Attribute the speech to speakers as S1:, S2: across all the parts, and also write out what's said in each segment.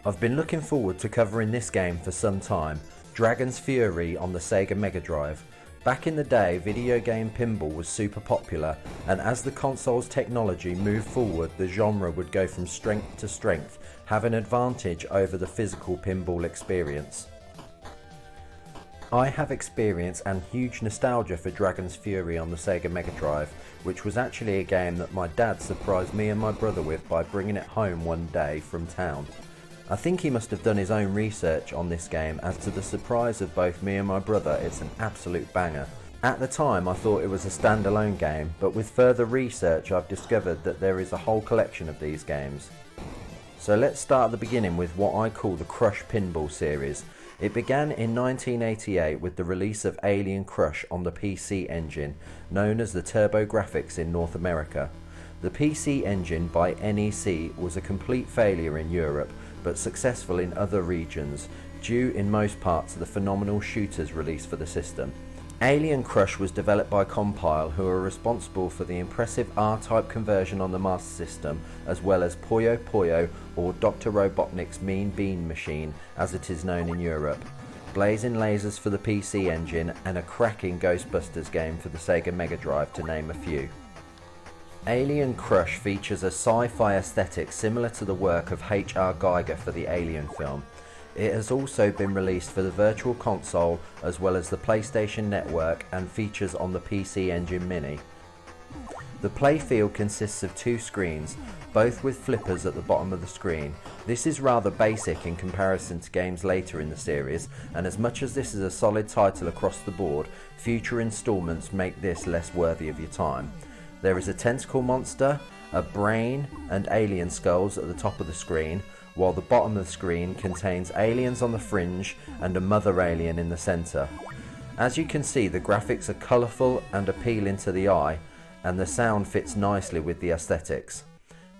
S1: I've been looking forward to covering this game for some time, Dragon's Fury on the Sega Megadrive. Back in the day, video game pinball was super popular, and as the console's technology moved forward, the genre would go from strength to strength, have an advantage over the physical pinball experience. I have experience and huge nostalgia for Dragon's Fury on the Sega Megadrive, which was actually a game that my dad surprised me and my brother with by bringing it home one day from town. I think he must have done his own research on this game, as to the surprise of both me and my brother, it's an absolute banger. At the time I thought it was a standalone game, but with further research I've discovered that there is a whole collection of these games. So let's start at the beginning with what I call the Crush Pinball series. It began in 1988 with the release of Alien Crush on the PC Engine, known as the TurboGrafx in North America. The PC Engine by NEC was a complete failure in Europe, but successful in other regions, due in most part to the phenomenal shooters released for the system. Alien Crush was developed by Compile, who are responsible for the impressive R-Type conversion on the Master System, as well as Puyo Puyo, or Dr. Robotnik's Mean Bean Machine, as it is known in Europe, blazing lasers for the PC Engine, and a cracking Ghostbusters game for the Sega Megadrive, to name a few. Alien Crush features a sci-fi aesthetic similar to the work of H.R. Giger for the Alien film. It has also been released for the Virtual Console as well as the PlayStation Network, and features on the PC Engine Mini. The playfield consists of two screens, both with flippers at the bottom of the screen. This is rather basic in comparison to games later in the series, and as much as this is a solid title across the board, future installments make this less worthy of your time. There is a tentacle monster, a brain and alien skulls at the top of the screen, while the bottom of the screen contains aliens on the fringe and a mother alien in the centre. As you can see, the graphics are colourful and appealing to the eye, and the sound fits nicely with the aesthetics.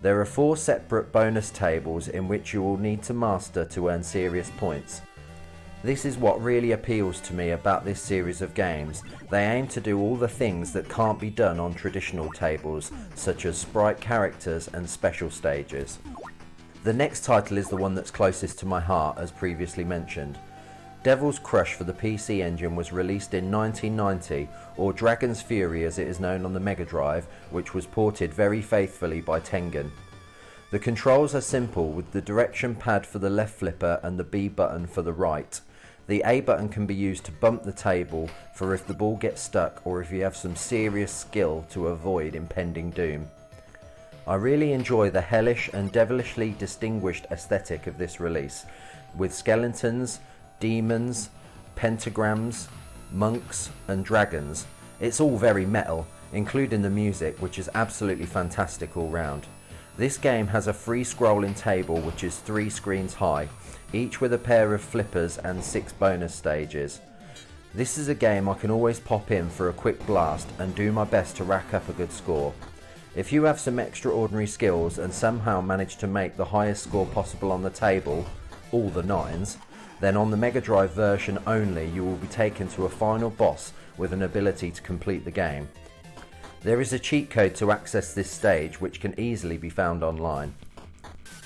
S1: There are 4 separate bonus tables in which you will need to master to earn serious points. This is what really appeals to me about this series of games. They aim to do all the things that can't be done on traditional tables, such as sprite characters and special stages. The next title is the one that's closest to my heart, as previously mentioned. Devil's Crush for the PC Engine was released in 1990, or Dragon's Fury as it is known on the Megadrive, which was ported very faithfully by Tengen. The controls are simple, with the direction pad for the left flipper and the B button for the right. The A button can be used to bump the table for if the ball gets stuck, or if you have some serious skill to avoid impending doom. I really enjoy the hellish and devilishly distinguished aesthetic of this release, with skeletons, demons, pentagrams, monks and dragons. It's all very metal, including the music, which is absolutely fantastic all round. This game has a free scrolling table which is 3 screens high, each with a pair of flippers and 6 bonus stages. This is a game I can always pop in for a quick blast and do my best to rack up a good score. If you have some extraordinary skills and somehow manage to make the highest score possible on the table, all the 9s, then on the Megadrive version only you will be taken to a final boss with an ability to complete the game. There is a cheat code to access this stage which can easily be found online.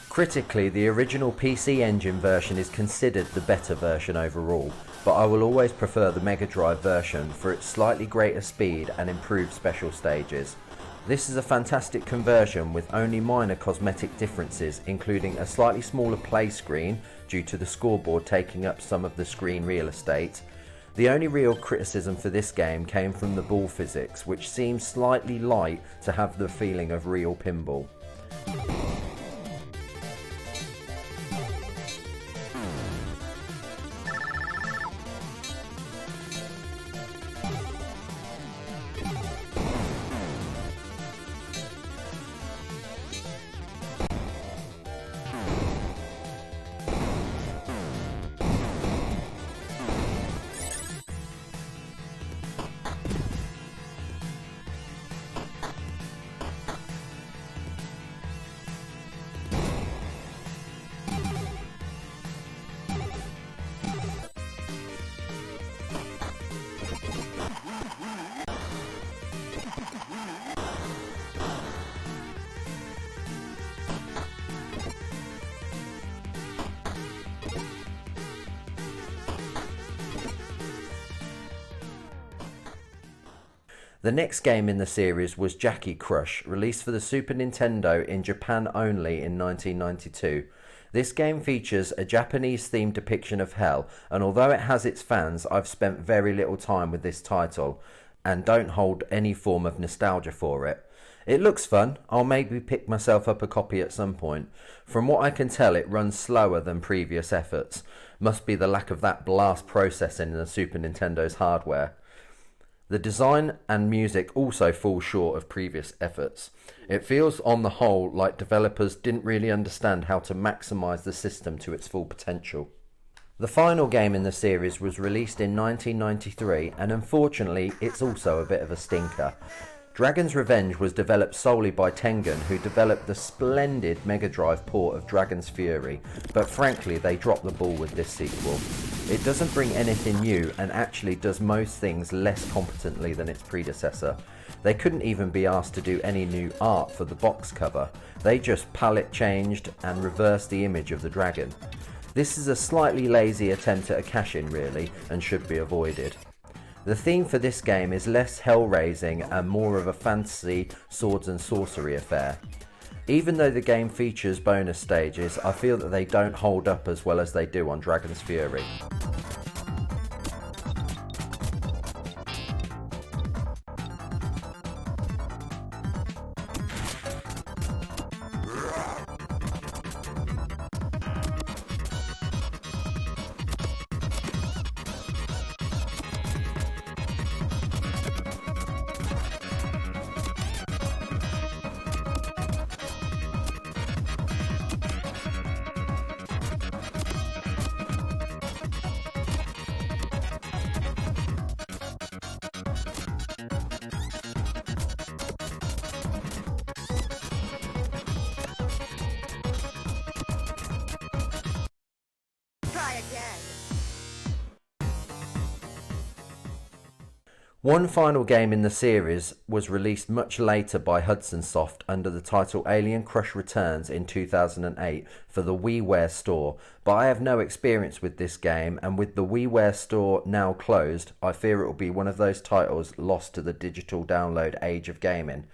S1: Critically, the original PC Engine version is considered the better version overall, but I will always prefer the Megadrive version for its slightly greater speed and improved special stages. This is a fantastic conversion with only minor cosmetic differences, including a slightly smaller play screen due to the scoreboard taking up some of the screen real estate. The only real criticism for this game came from the ball physics, which seems slightly light to have the feeling of real pinball. The next game in the series was Jackie Crush, released for the Super Nintendo in Japan only in 1992. This game features a Japanese-themed depiction of hell, and although it has its fans, I've spent very little time with this title and don't hold any form of nostalgia for it. It looks fun. I'll maybe pick myself up a copy at some point. From what I can tell, it runs slower than previous efforts. Must be the lack of that blast processing in the Super Nintendo's hardware. The design and music also fall short of previous efforts. It feels on the whole like developers didn't really understand how to maximise the system to its full potential. The final game in the series was released in 1993, and unfortunately it's also a bit of a stinker. Dragon's Revenge was developed solely by Tengen, who developed the splendid Megadrive port of Dragon's Fury, but frankly they dropped the ball with this sequel. It doesn't bring anything new and actually does most things less competently than its predecessor. They couldn't even be asked to do any new art for the box cover. They just palette changed and reversed the image of the dragon. This is a slightly lazy attempt at a cash-in really, and should be avoided. The theme for this game is less hell-raising and more of a fantasy swords and sorcery affair. Even though the game features bonus stages, I feel that they don't hold up as well as they do on Dragon's Fury. One final game in the series was released much later by Hudson Soft under the title Alien Crush Returns in 2008 for the WiiWare store, but I have no experience with this game, and with the WiiWare store now closed, I fear it will be one of those titles lost to the digital download age of gaming.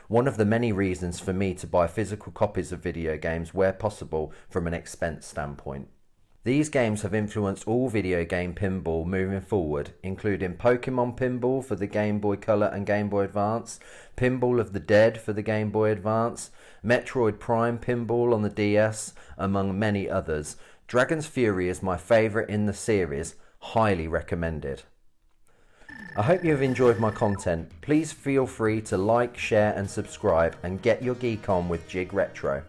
S1: One of the many reasons for me to buy physical copies of video games where possible from an expense standpoint. These games have influenced all video game pinball moving forward, including Pokemon Pinball for the Game Boy Color and Game Boy Advance, Pinball of the Dead for the Game Boy Advance, Metroid Prime Pinball on the DS, among many others. Dragon's Fury is my favourite in the series, highly recommended. I hope you have enjoyed my content. Please feel free to like, share and subscribe, and get your geek on with Jig Retro.